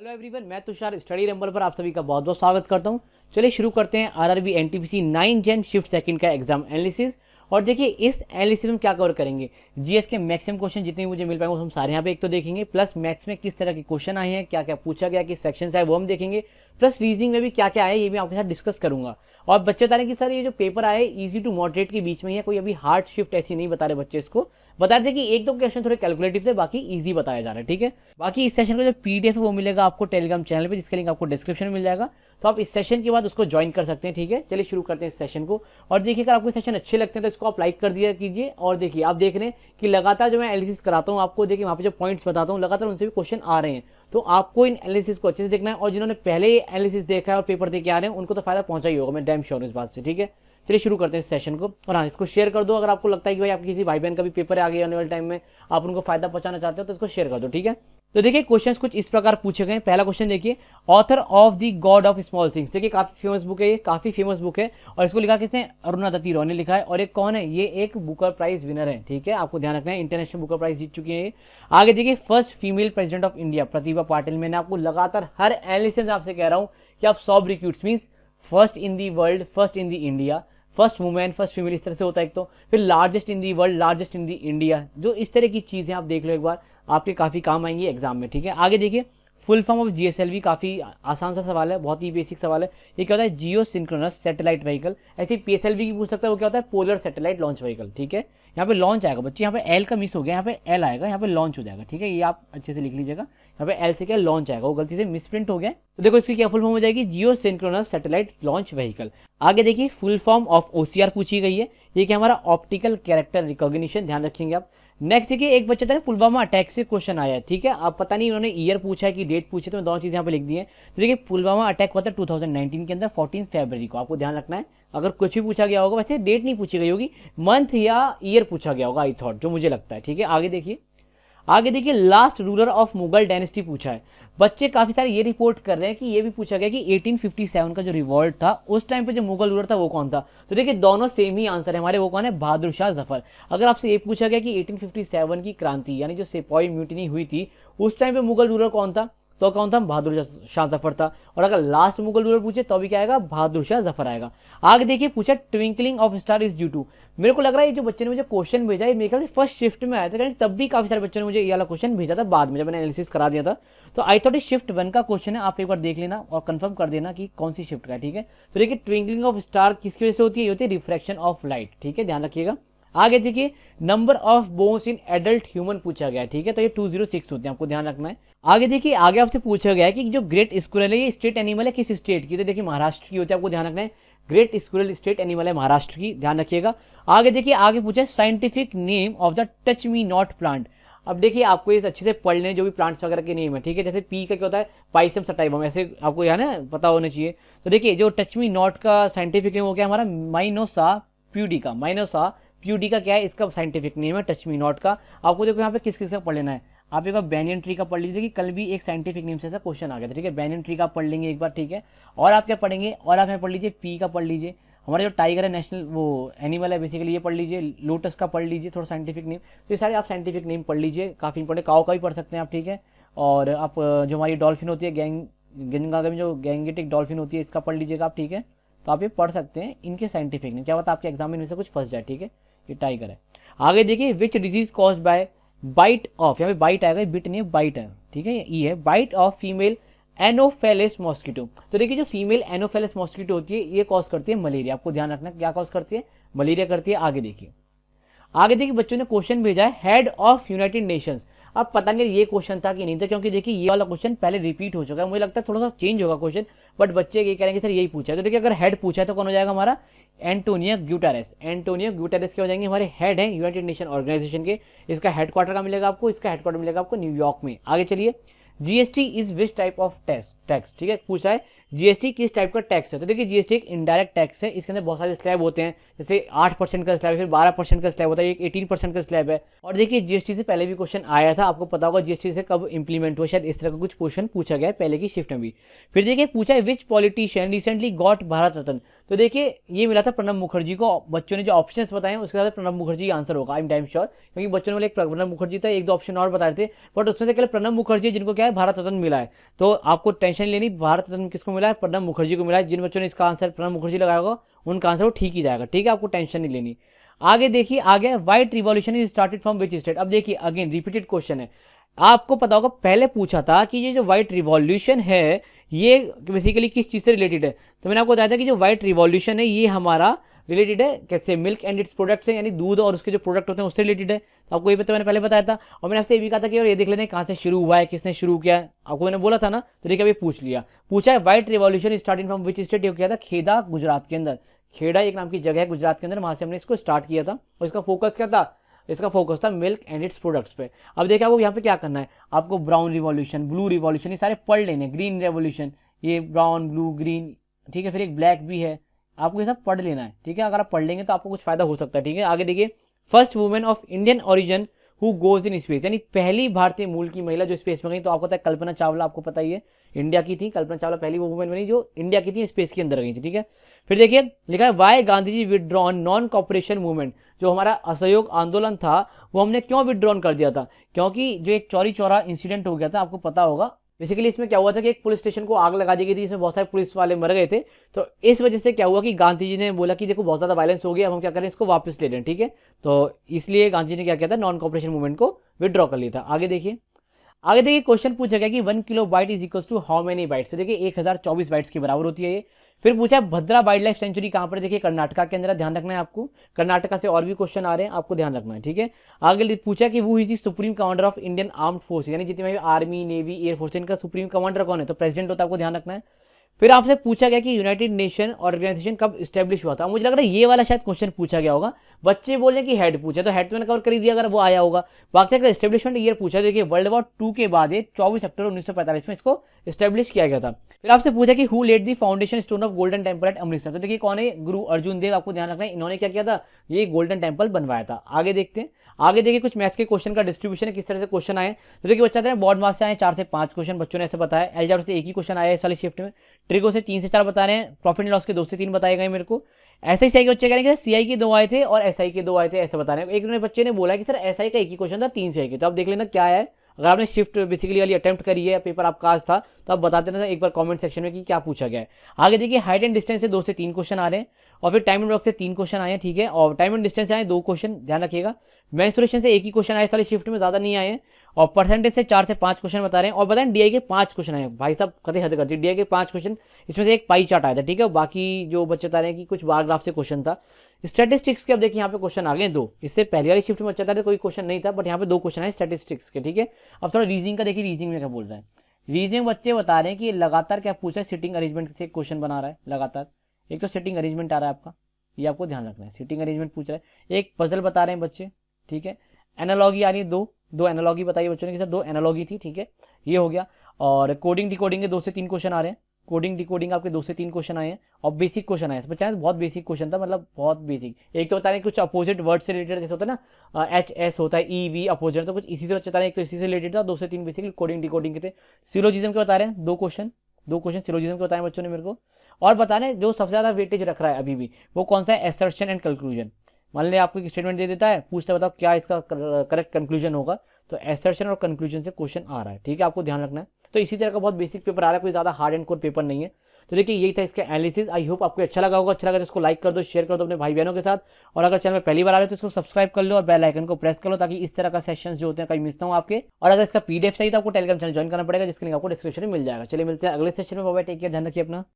Hello everyone, मैं Tushar study rumble पर आप सभी का बहुत बहुत स्वागत करता हूं। चलिए शुरू करते हैं आरआरबी एनटीपीसी 9 जन शिफ्ट सेकंड का एग्जाम एनालिसिस। और देखिए इस एनालिसिस में क्या कवर करेंगे, जीएस के मैक्सिमम क्वेश्चन जितने मुझे मिल पाएंगे हम सारे यहाँ पे एक तो देखेंगे, प्लस मैथ्स में किस तरह के क्वेश्चन आए हैं, क्या क्या पूछा गया, किस सेक्शन से आए वो हम देखेंगे, प्लस रीजनिंग में भी क्या क्या आए ये भी आपके साथ डिस्कस करूंगा। और बच्चे बता रहे हैं कि सर ये जो पेपर आए इजी टू मॉडरेट के बीच में है, कोई अभी हार्ड शिफ्ट ऐसी नहीं बता रहे बच्चे, इसको बता रहे थे कि एक दो क्वेश्चन थोड़े कैलकुलेटिव थे, बाकी इजी बताया जा रहा है। ठीक है, बाकी इस सेशन का जो पीडीएफ है वो मिलेगा आपको टेलीग्राम चैनल पे, जिसका लिंक आपको डिस्क्रिप्शन में मिल जाएगा, तो आप इस सेशन के बाद उसको ज्वाइन कर सकते हैं। ठीक है, चलिए शुरू करते हैं इस सेशन को। और देखिए अगर आपको सेशन अच्छे लगते हैं तो इसको आप लाइक कर दिया कीजिए। और देखिए आप देख रहे हैं कि लगातार जो मैं एनालिसिस कराता हूँ आपको, देखिए वहाँ पे जो पॉइंट्स बताता हूँ लगातार उनसे भी क्वेश्चन आ रहे हैं, तो आपको इन एनालिसिस को अच्छे से देखना है। और जिन्होंने पहले एनालिसिस देखा है और पेपर दे के आ रहे हैं उनको तो फायदा पहुंचा ही होगा, मैं डैम श्योर हूं इस बात से। ठीक है, चलिए शुरू करते हैं इस सेशन को। और हाँ, इसको शेयर कर दो अगर आपको लगता है कि भाई आपके किसी भाई बहन का भी पेपर है आगे आने वाले टाइम में, आप उनको फायदा पहुंचाना चाहते हो तो इसको शेयर कर दो। ठीक है, तो देखिए क्वेश्चंस कुछ इस प्रकार पूछे गए। पहला क्वेश्चन देखिए, author of the God of small things. देखिए काफी फेमस बुक है, ये काफी फेमस बुक है और इसको लिखा किसने, अरुणधति रॉय ने लिखा है। और एक कौन है, ये एक बुकर प्राइज विनर है। ठीक है, आपको ध्यान रखना है, इंटरनेशनल बुकर प्राइज जीत चुकी है ये। आगे देखिए, first female president of India Pratibha Patil. मैंने आपको लगातार हर एनालिसिस आपसे कह रहा हूं कि आप 100 recruits means first in the world, first in the India, first women, first female, इस तरह से होता है एक तो, फिर largest in the world, largest in the India. जो इस तरह की चीजें आप देख लो एक बार, आपके काफी काम आएंगी एग्जाम में। ठीक है, आगे देखिए, फुल फॉर्म ऑफ जीएसएलवी, काफी आसान सा सवाल है, बहुत ही बेसिक सवाल है। ये क्या होता है, जियो सिंक्रोनस सैटेलाइट व्हीकल। ऐसे पीएसएलवी की पूछ सकता है, वो क्या होता है, पोलर सैटेलाइट लॉन्च व्हीकल। ठीक है, यहाँ पे लॉन्च आएगा बच्चे, यहाँ पे एल का मिस हो गया, यहाँ पे एल आएगा, यहाँ पे लॉन्च हो जाएगा। ठीक है, ये आप अच्छे से लिख लीजिएगा, यहाँ पे एल से क्या लॉन्च आएगा, वो गलती से मिसप्रिंट हो गया। तो देखो इसकी क्या फुल फॉर्म हो जाएगी, जियो सिंक्रोनस सैटेलाइट लॉन्च व्हीकल। आगे देखिए, फुल फॉर्म ऑफ ओसीआर पूछी गई है, ये क्या हमारा ऑप्टिकल कैरेक्टर रिकॉग्निशन, ध्यान रखेंगे आप। नेक्स्ट देखिए, एक बच्चा था पुलवामा अटैक से क्वेश्चन आया है। ठीक है, आप पता नहीं उन्होंने ईयर पूछा है कि डेट पूछे, तो मैं दोनों चीजें यहाँ पे लिख दी है। तो देखिए पुलवामा अटैक हुआ था 2019 के अंदर 14 फरवरी को, आपको ध्यान रखना है। अगर कुछ भी पूछा गया होगा, वैसे डेट नहीं पूछी गई होगी, मंथ या ईयर पूछा गया होगा आई थॉट, जो मुझे लगता है। ठीक है, आगे देखिए, last ruler of Mughal dynasty पूछा है। बच्चे काफी सारे ये रिपोर्ट कर रहे हैं कि ये भी पूछा गया कि 1857 का जो रिवॉल्ट था उस टाइम पे जो मुगल रूलर था वो कौन था। तो देखिए दोनों सेम ही आंसर है हमारे, वो कौन है, बहादुर शाह जफर। अगर आपसे ये पूछा गया कि 1857 की क्रांति यानी जो सिपाही म्यूटिनी हुई थी उस टाइम पे मुगल रूलर कौन था, तो कौन था, बहादुर शाह जफर था। और अगर लास्ट मुगल रूलर पूछे तो भी क्या आएगा, बहादुर शाह जफर आएगा। आगे देखिए, पूछा twinkling of star is due to. मेरे को लग रहा है ये जो बच्चे ने मुझे क्वेश्चन भेजा है मेरे ख्याल से फर्स्ट शिफ्ट में आया था, तब भी काफी सारे बच्चों ने मुझे ये वाला क्वेश्चन भेजा था बाद में जब मैंने एनालिसिस करा दिया था। तो आई थॉट शिफ्ट 1 का क्वेश्चन है, आप एक बार देख लेना और कंफर्म कर देना कि कौन सी शिफ्ट का है। ठीक है, तो देखिए ट्विंकलिंग ऑफ स्टार किसकी वजह से होती है, ये होती है रिफ्रैक्शन ऑफ लाइट। ठीक है, ध्यान रखिएगा। आगे देखिए, number of bones in adult human पूछा गया है। ठीक है, तो ये 206 होते हैं, आपको ध्यान रखना है। आगे देखिए, आगे आपसे पूछा गया है कि जो ग्रेट स्क्विरल है ये स्टेट एनिमल है किस स्टेट की, तो देखिए महाराष्ट्र की होती है, आपको ध्यान रखना है। ग्रेट स्क्विरल स्टेट एनिमल है महाराष्ट्र की, ध्यान रखिएगा। आगे देखिए, आगे पूछा है scientific name of the touch me not plant. अब देखिए आपको ये अच्छे से पढ़ लें जो भी प्लांट्स वगैरह के नेम है। ठीक है, जैसे पी का क्या होता है, पाइसम सटाइवम, ऐसे आपको यहाँ ना पता होना चाहिए। तो देखिए जो टच मी नॉट का साइंटिफिक नेम हो गया हमारा माइनोसा प्यूडिका। माइनोसा प्यूडिका क्या है, इसका साइंटिफिक नेम है टच मी नॉट का। आपको देखो यहाँ पे किस किस का पढ़ लेना है, आप एक बार बैनियन ट्री का पढ़ लीजिए कि कल भी एक साइंटिफिक नेम से ऐसा क्वेश्चन आ गया था। ठीक है, बैनियन ट्री का पढ़ लेंगे एक बार। ठीक है, और आप क्या पढ़ेंगे, और आप यहाँ पढ़ लीजिए पी का पढ़ लीजिए, हमारा जो टाइगर है नेशनल वो एनिमल है बेसिकली, ये पढ़ लीजिए। लोटस का पढ़ लीजिए थोड़ा साइंटिफिक नेम, तो ये सारे आप साइंटिफिक नेम पढ़ लीजिए, काफी इंपॉर्टेंट। काओ का भी पढ़ सकते हैं आप। ठीक है, और आप जो हमारी डॉल्फिन होती है गंगा में जो गैंगेटिक डॉल्फिन होती है इसका पढ़ लीजिएगा आप। ठीक है, तो आप ये पढ़ सकते हैं इनके साइंटिफिक नेम, क्या पता आपके एग्जाम में से कुछ फंस जाए। ठीक है, ये टाइगर है। आगे देखिए, which disease caused by bite of, यहाँ पे बाइट आएगा, बिट नहीं बाइट है। ठीक है, ये है बाइट ऑफ फीमेल एनोफेलिस मॉस्किटो। तो देखिए जो फीमेल एनोफेलिस मॉस्किटो होती है ये कॉज करती है मलेरिया, आपको ध्यान रखना क्या कॉज करती है, मलेरिया करती है। आगे देखिए बच्चों ने क्वेश्चन भेजा है हेड ऑफ यूनाइटेड नेशंस। अब पता नहीं ये क्वेश्चन था कि नहीं था, क्योंकि देखिए ये वाला क्वेश्चन पहले रिपीट हो चुका है, मुझे लगता है थोड़ा सा चेंज होगा क्वेश्चन, बट बच्चे ये कह रहे हैं कि सर यही पूछा है। तो देखिए अगर हेड पूछा है तो कौन हो जाएगा हमारा, एंटोनियो ग्यूटेरेस। एंटोनियो ग्यूटेरेस क्या हो जाएंगे, हमारे हेड है यूनाइटेड नेशन ऑर्गेनाइजेशन के। इसका हेडक्वार्टर का मिलेगा आपको, इसका हेडक्वार्टर मिलेगा आपको न्यूयॉर्क में। आगे चलिए, GST is which type of tax. ठीक है, पूछ रहा है जीएसटी किस टाइप का टैक्स है। तो देखिए जीएसटी एक इनडायरेक्ट टैक्स है, इसके अंदर बहुत सारे स्लैब होते हैं, जैसे 8% का स्लैब है, फिर 12% का स्लैब होता है, एक 18% का स्लैब है। और देखिए जीएसटी से पहले भी क्वेश्चन आया था, आपको पता होगा जीएसटी से कब इंप्लीमेंट हुआ, शायद इस तरह का कुछ क्वेश्चन पूछा गया है पहले की शिफ्ट में भी। फिर देखिए पूछा है विच politician recently got Bharat Ratna. तो देखिए ये मिला था प्रणब मुखर्जी को, बच्चों ने जो ऑप्शंस बताए उसके साथ प्रणब मुखर्जी आंसर होगा, आई एम डैम श्योर, क्योंकि बच्चों ने बोले एक प्रणब मुखर्जी था, एक दो ऑप्शन और बता रहे थे, बट उसमें से केवल प्रणब मुखर्जी जिनको क्या है भारत रत्न मिला है। तो आपको टेंशन लेनी, भारत रत्न किसको मिला है, प्रणब मुखर्जी को मिला है। जिन बच्चों ने इसका आंसर प्रणब मुखर्जी लगाया होगा उनका आंसर वो ठीक ही जाएगा, ठीक है, आपको टेंशन नहीं लेनी। आगे देखिए, आगे white revolution is started from which state. अब देखिए अगेन रिपीटेड क्वेश्चन है, आपको पता होगा पहले पूछा था कि ये जो व्हाइट रिवॉल्यूशन है ये बेसिकली किस चीज से रिलेटेड है। तो मैंने आपको बताया था कि जो व्हाइट रिवॉल्यूशन है ये हमारा रिलेटेड है कैसे, मिल्क एंड इट्स प्रोडक्ट्स है, यानी दूध और उसके जो प्रोडक्ट होते हैं उससे रिलेटेड है। तो आपको ये पता, मैंने पहले बताया था। और मैंने आपसे ये भी कहा था कि ये देख लेते हैं कहाँ से शुरू हुआ है, किसने शुरू किया है, आपको मैंने बोला था ना। तो देखिए अभी पूछ लिया, पूछा है white revolution starting from which state, ये किया था खेड़ा गुजरात के अंदर। खेड़ा एक नाम की जगह है गुजरात के अंदर, वहां से हमने इसको स्टार्ट किया था। और इसका फोकस क्या था, इसका फोकस था मिल्क एंड इट्स प्रोडक्ट्स पे। अब देखिए आपको यहाँ पे क्या करना है, आपको ब्राउन रिवॉल्यूशन, ब्लू रिवॉल्यूशन, ये सारे पढ़ लेने, ग्रीन रेवोल्यूशन, ये ब्राउन ब्लू ग्रीन, ठीक है, फिर एक ब्लैक भी है, आपको ये सब पढ़ लेना है, ठीक है। अगर आप पढ़ लेंगे तो आपको कुछ फायदा हो सकता है, ठीक है। आगे देखिए, first women of Indian origin who goes in space, यानी पहली भारतीय मूल की महिला जो स्पेस में गई। तो आपको पता है कल्पना चावला, आपको पता ही है इंडिया की थी, कल्पना चावला पहली वो वुमेन बनी जो इंडिया की थी, स्पेस के अंदर गई थी, ठीक है। फिर देखिए लिखा है Y Gandhi ji withdrawn non cooperation movement, जो हमारा असहयोग आंदोलन था वो हमने क्यों विदड्रॉन कर दिया था, क्योंकि जो एक चौरी चौरा इंसिडेंट हो गया था, आपको पता होगा। बेसिकली इसमें क्या हुआ था कि एक पुलिस स्टेशन को आग लगा दी गई थी, इसमें बहुत सारे पुलिस वाले मर गए थे। तो इस वजह से क्या हुआ कि गांधी जी ने बोला कि देखो बहुत ज्यादा वायलेंस हो गया, अब हम क्या करें, इसको वापस ले लें, ठीक है। तो इसलिए गांधी जी ने क्या किया था, नॉन कॉपरेशन मूवमेंट को विदड्रॉ कर लिया था। आगे देखिए, आगे देखिए क्वेश्चन पूछा गया कि 1 kilo byte is equal to how many bytes. तो देखिए 1024 बाइट्स के बराबर होती है ये। फिर पूछा है भद्रा वाइल्ड लाइफ सेंचुरी कहां पर, देखिए कर्नाटका के अंदर, ध्यान रखना है आपको, कर्नाटका से और भी क्वेश्चन आ रहे हैं, आपको ध्यान रखना है, ठीक है। आगे पूछा कि वो is the supreme commander of Indian armed force, यानी जितने भी आर्मी नेवी एयर फोर्स, इनका सुप्रीम कमांडर कौन है, तो प्रेसिडेंट होता है, आपको ध्यान रखना है। फिर आपसे पूछा गया कि यूनाइटेड नेशन ऑर्गेनाइजेशन कब स्टैब्लिश हुआ था। मुझे लग रहा है ये वाला शायद क्वेश्चन पूछा गया होगा, बच्चे बोले कि हेड पूछा, तो हेड तो मैंने कवर कर ही दिया अगर वो आया होगा। बाकी अगर स्टैब्लिशमेंट ईयर पूछा, देखिए वर्ल्ड वॉर 2 के बाद 24 अक्टूबर 1945 में इसको स्टैब्लिश किया गया था। फिर आपसे पूछा कि who laid the foundation stone of Golden Temple at Amritsar. तो देखिए कौन है, गुरु अर्जुन देव, आपको ध्यान रखना है, इन्होंने क्या किया था, ये गोल्डन टेम्पल बनवाया था। आगे देखते हैं, आगे देखिए कुछ मैथ्स के क्वेश्चन का डिस्ट्रीब्यूशन है, किस तरह से क्वेश्चन आए। तो देखिए बच्चा बोर्ड मार्क्स से आए 4 से 5 क्वेश्चन, बच्चों ने ऐसे बताया। एल्जेब्रा से 1 ही क्वेश्चन आया है इस वाली शिफ्ट में, ट्रिगो से 3 से 4 बता रहे हैं, प्रॉफिट एंड लॉस के 2 से 3 बताए गए मेरे को। ऐसे ही सीआई के बच्चे कह रहे हैं कि सीआई के 2 आए थे और एसआई के 2 आए थे, ऐसे बता रहे हैं। एक बच्चे ने बोला कि सर एसआई का 1 ही क्वेश्चन था, 3 सीआई के। तो आप देख लेना क्या है, अगर आपने शिफ्ट बेसिकली वाली अटेम्प्ट करी है, पेपर आपका आज था, तो आप बता देना एक बार कमेंट सेक्शन में कि क्या पूछा गया है। आगे देखिए हाइट एंड डिस्टेंस से 2 से 3 क्वेश्चन आ रहे हैं, और फिर टाइम एंड वर्क से 3 क्वेश्चन आए हैं, ठीक है। और टाइम एंड डिस्टेंस से आए 2 क्वेश्चन, ध्यान रखिएगा। मेंस्ट्रुएशन से 1 ही क्वेश्चन आए सारी शिफ्ट में, ज्यादा नहीं आए हैं। और परसेंटेज से 4 से 5 क्वेश्चन बता रहे हैं। और बताएं डीआई के 5 क्वेश्चन आए, भाई साहब कतई हद करती है, डीआई के 5 क्वेश्चन, इसमें से एक पाई चार्ट आया था, ठीक है। बाकी जो बच्चे बता रहे हैं कि कुछ बार ग्राफ से क्वेश्चन था। स्टैटिस्टिक्स के अब देखिए यहाँ पे क्वेश्चन आ गए 2, इससे पहले वाली शिफ्ट में बच्चा था कोई क्वेश्चन नहीं था, बट यहाँ पे 2 क्वेश्चन आए स्टैटिस्टिक्स के, ठीक है। अब थोड़ा रीजनिंग का देखिए, रीजनिंग में क्या बोल रहा है। रीजनिंग बच्चे बता रहे हैं कि लगातार क्या पूछा है, सिटिंग अरेंजमेंट से क्वेश्चन बना रहा है लगातार। एक तो सिटिंग अरेंजमेंट आ रहा है आपका, ये आपको ध्यान रखना है, सिटिंग अरेंजमेंट पूछ रहा है। एक पजल बता रहे हैं बच्चे, ठीक है। एनालॉगी आ रही है, दो एनालॉगी बताइए बच्चों ने कि सर 2 एनालॉगी थी, ठीक है, ये हो गया। और कोडिंग डिकोडिंग के 2 से 3 क्वेश्चन आ रहे हैं, कोडिंग डिकोडिंग आपके 2 से 3 क्वेश्चन आए हैं। और बेसिक क्वेश्चन आए बच्चा, बहुत बेसिक क्वेश्चन था, मतलब बहुत बेसिक। एक तो बता रहे हैं कुछ अपोजिट वर्ड से रिलेटेड, जैसे होता है ना एच एस होता है, ई वी अपोजिट, तो कुछ इसी से बता रहे हैं, एक तो इसी से रिलेटेड था। 2 से 3 बेसिकली कोडिंग डिकोडिंग के थे। सिलोजिज्म के बता रहे हैं 2 क्वेश्चन सिलोजिज्म के बताए बच्चों ने मेरे को। और बता रहे हैं जो सबसे ज्यादा वेटेज रख रहा है अभी भी, वो कौन सा है, एसर्शन एंड कंक्लूजन। मान लिया आपको एक स्टेटमेंट दे देता है, पूछता है बताओ क्या इसका करेक्ट कंक्लूजन होगा, तो एसर्शन और कंक्लूजन से क्वेश्चन आ रहा है, ठीक है, आपको ध्यान रखना है। तो इसी तरह का बहुत बेसिक पेपर आ रहा है, कोई ज्यादा हार्ड एंड कोर पेपर नहीं है। तो देखिए यही था इसका एनालिसिस। आई होप आपको अच्छा लगा होगा, अच्छा लगा तो इसको लाइक कर दो, शेयर कर दो अपने भाई बहनों के साथ। और अगर चैनल में पहली बार आ रहे हो तो इसको सब्सक्राइब कर लो और बेल आइकन को प्रेस कर लो, ताकि इस तरह का सेशंस जो होते हैं कहीं मिस ना हो आपके। और अगर इसका पीडीएफ चाहिए तो आपको टेलीग्राम चैनल ज्वाइन करना पड़ेगा, जिसके लिंक आपको डिस्क्रिप्शन में मिल जाएगा। चलिए मिलते हैं अगले सेशन में, बाय बाय, टेक केयर, ध्यान रखिए अपना।